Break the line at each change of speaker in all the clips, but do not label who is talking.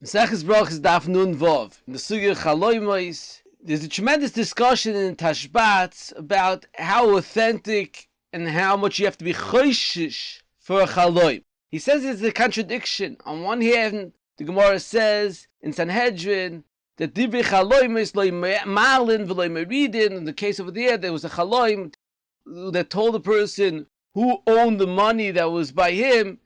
Maseches Brachos Daf Nun Vov. In the Sugya Chaloimos, there's a tremendous discussion in Tashbats about how authentic and how much you have to be choishish for a chaloim. He says it's a contradiction. On one hand, the Gemara says in Sanhedrin that Divrei Chaloimos lo malin v'lo meridin. In the case over there was a chaloim that told the person who owned the money that was by him.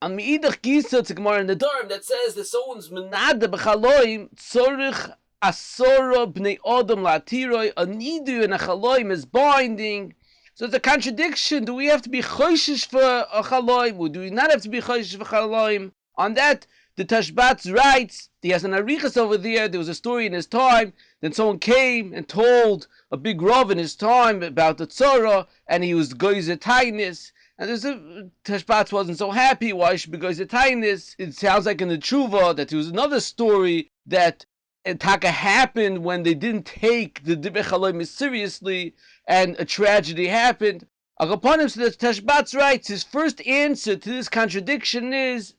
On Meidach Gisa, it's a Gemara in the Durham that says that someone's menada b'chaloim tzorich asora b'nei odom la'atiroi, a nidu and a chaloim is binding. So it's a contradiction. Do we have to be choishish for a chaloim, or do we not have to be choishish for chaloim? On that, the Tashbats writes, he has an arichas over there. There was a story in his time that someone came and told a big rav in his time about the tzora, and he was goyzer tainis. And there's Tashbats wasn't so happy. Why should be goyzer tainis? It sounds like in the Tshuva that there was another story that Taka happened when they didn't take the Divrei Chaloim seriously, and a tragedy happened. Upon him, so that Tashbats writes, his first answer to this contradiction is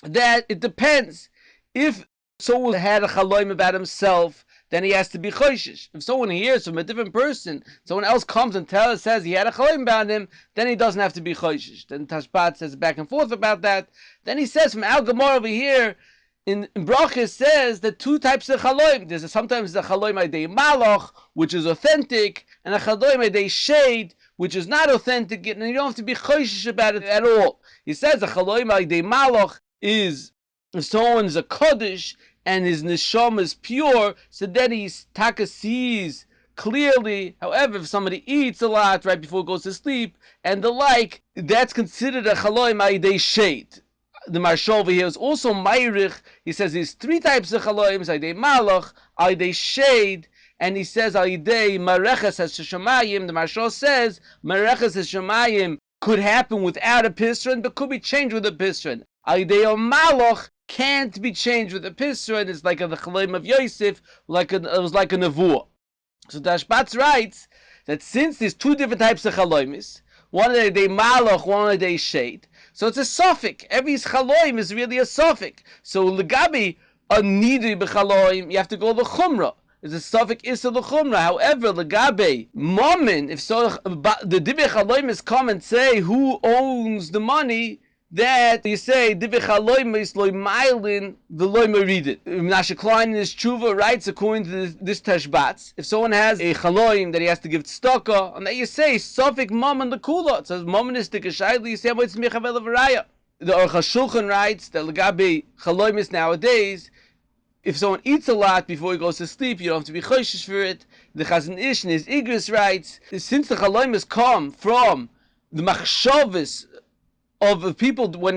that it depends. If someone had a chaloim about himself, then he has to be choishish. If someone hears from a different person, someone else comes and says he had a chaloim about him, then he doesn't have to be choishish. Then Tashbat says back and forth about that. Then he says from Al Gemara over here, in Brachos says that two types of chaloim. There's sometimes the chaloim adei malach, which is authentic, and a chaloim adei shade, which is not authentic, and you don't have to be choishish about it at all. He says a chaloim adei malach is if someone's a Kaddish and his neshama is pure, so then he taka sees clearly. However, if somebody eats a lot right before he goes to sleep and the like, that's considered a chaloim ayidei shade. The Marshal over here is also Mayrich. He says there's three types of chaloims: ayidei malach, ayidei shade, and he says ayidei mareches hashamayim. The Marshal says mareches hashamayim could happen without a pisron, but could be changed with a pisron. Ayidei malach can't be changed with a pisra, and it's like the chaloim of Yosef, it was like a nevuah. So Tashbats writes that since there's two different types of chaloimis, one a day malach, one a day shade, so it's a suffix. Every chaloim is really a suffix. So legabi a nidri b'chaloim, you have to go to chumrah. It's a suffix issa l'chumrah. However, legabe momin, if so, the divrei chaloimis come and say who owns the money, that you say Divrei Chaloim is loy mailin v'loy meridin. Menashe Klein in his tshuva writes according to this Tashbats, if someone has a chaloim that he has to give tzedakah, and that you say Sofik Mammon Lekula, it says Mammon is Tikashayli, you say it's Mechavel Varaya. The Aruch HaShulchan writes that Legabe chaloim is nowadays, if someone eats a lot before he goes to sleep, you don't have to be choishish for it. The Chazon Ish in his Igris writes, since the chaloim has come from the machshavos of people when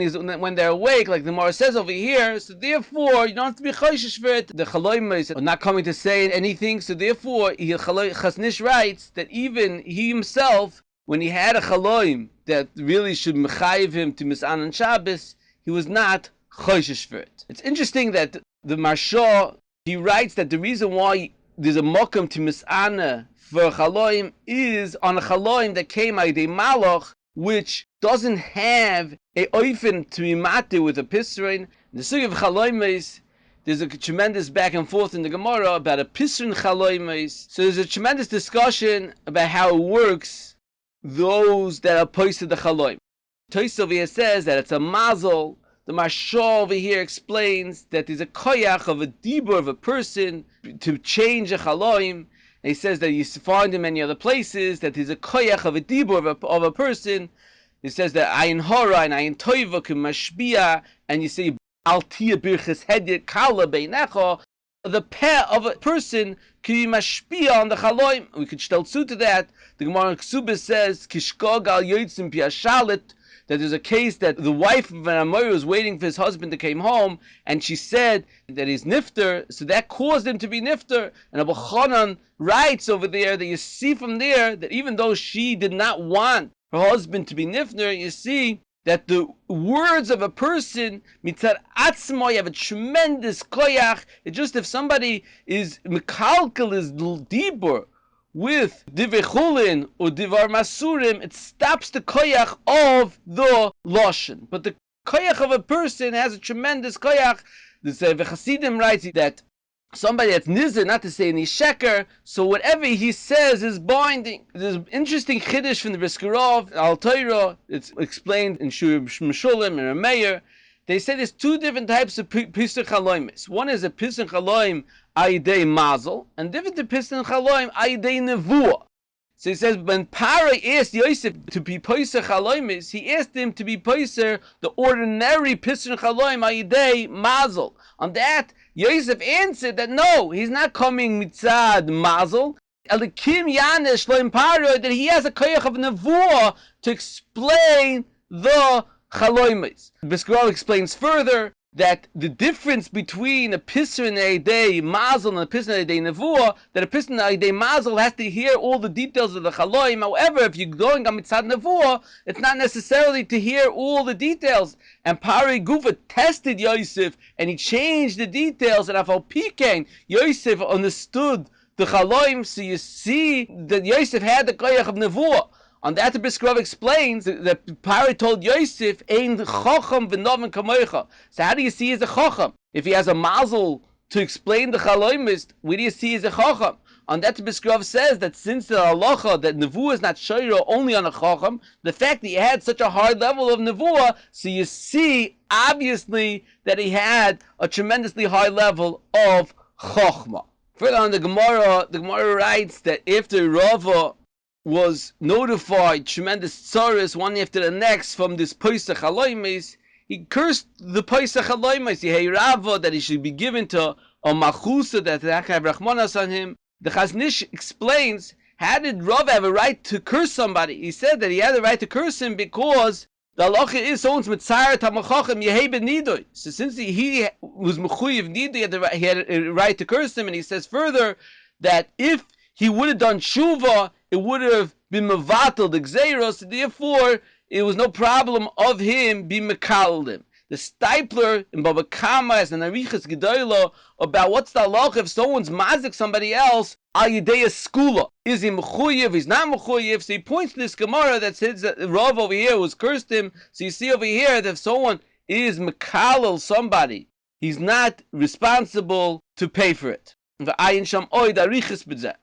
they're awake, like the Gemara says over here, so therefore you don't have to be choishish for it. The chaloim are not coming to say anything, so therefore Chazon Ish writes that even he himself, when he had a chaloim that really should mechayiv him to mis'an on Shabbos, he was not choishish for it. It's interesting that the Marsha, he writes that the reason why there's a mokum to mis'ana for a chaloim is on a chaloim that came ayidei malach, which doesn't have a oifen to be matir with a pisrin. The sugya of chaloimes, there's a tremendous back and forth in the Gemara about a pisrin chaloimes. So there's a tremendous discussion about how it works, those that are posted the chaloim. Toys over here says that it's a mazel. The Marshal over here explains that there's a koyach of a dibur of a person to change a chaloim. And he says that you find in many other places that there's a koyach of a dibur of a person. He says that ayin hora and ayin toiva can mashbia, and you say al tia birches hedyet kala beinecha. The peh of a person can be mashbia on the chaloim. We could stel zu to that. The Gemara in Ksubis says kishkog al yotzim piashalit, that there's a case that the wife of an Amori was waiting for his husband to come home, and she said that he's nifter, so that caused him to be nifter. And Abu Chanan writes over there that you see from there that even though she did not want her husband to be nifter, you see that the words of a person, mitzad atzmo, you have a tremendous koyach. It's just if somebody is mekalkel is dibur with divrei chulin or divar masurim, it stops the koyach of the loshen. But the koyach of a person has a tremendous koyach The Chassidim writes that somebody that's nizir, not to say any sheker, so whatever he says is binding. There's an interesting chiddush from the Briskerov, Al Torah. It's explained in Shur Meshulam and Rameir. They say there's two different types of Pisur Chaloimis. One is a Pisur Chaloim Ayidei Mazel, and different to Pisur Chaloim Ayidei Nevuah. So he says, when Paro asked Yosef to be Pisur Chaloimis, he asked him to be Pisur the ordinary Pisur Chaloim Ayidei Mazel. On that, Yosef answered that no, he's not coming mitzad Mazel. Elikim Yanesh Shloim Paro, that he has a koyach of Nevuah to explain the Chaloimis. Briskerov explains further that the difference between a Pisur and a Eidei Mazel and a Pisur and a Eidei Nevuah, that a Pisur and a Eidei Mazel has to hear all the details of the Chaloim. However, if you're going on Mitzad Nevuah, it's not necessarily to hear all the details. And Pari Gufa tested Yosef, and he changed the details, and Afal Pikein, Yosef understood the Chaloim, so you see that Yosef had the Koyach of Nevuah. On that, the Briskerov explains that Pari told Yosef, "Ein Chacham v'Novin Kamoicha." So how do you see he's a Chacham? If he has a mazel to explain the Chaloimist, where do you see he's a Chacham? On that, the Briskerov says that since the halacha that Nevuah is not Shoira only on a Chacham, the fact that he had such a high level of Nevuah, so you see obviously that he had a tremendously high level of Chachma. Further on the Gemara writes that after Rava was notified tremendous tzaras one after the next from this Pesach Haloimes, he cursed the Pesach Haloimes. He had Rava that he should be given to a Machusa that have Rachmanas on him. The Chaznish explains, how did Rava have a right to curse somebody? He said that he had the right to curse him because the halacha is someone's mitzayir tamachachim yehei b'nidoy. So since he was mechuyev nidoy, he had a right to curse him, and he says further that if he would have done tshuva, it would have been mevatel the gzeiros, therefore it was no problem of him being mekaldim. The Stipler in Baba Kama has an arichas gedoylo about what's the halacha if someone's mazik somebody else al yedei skula. Is he mechuyev? He's not mechuyev. So he points to this Gemara that says that Rav over here was cursed him. So you see over here that if someone is mekalel somebody, he's not responsible to pay for it. V'ayin sham oid arichas b'zeh.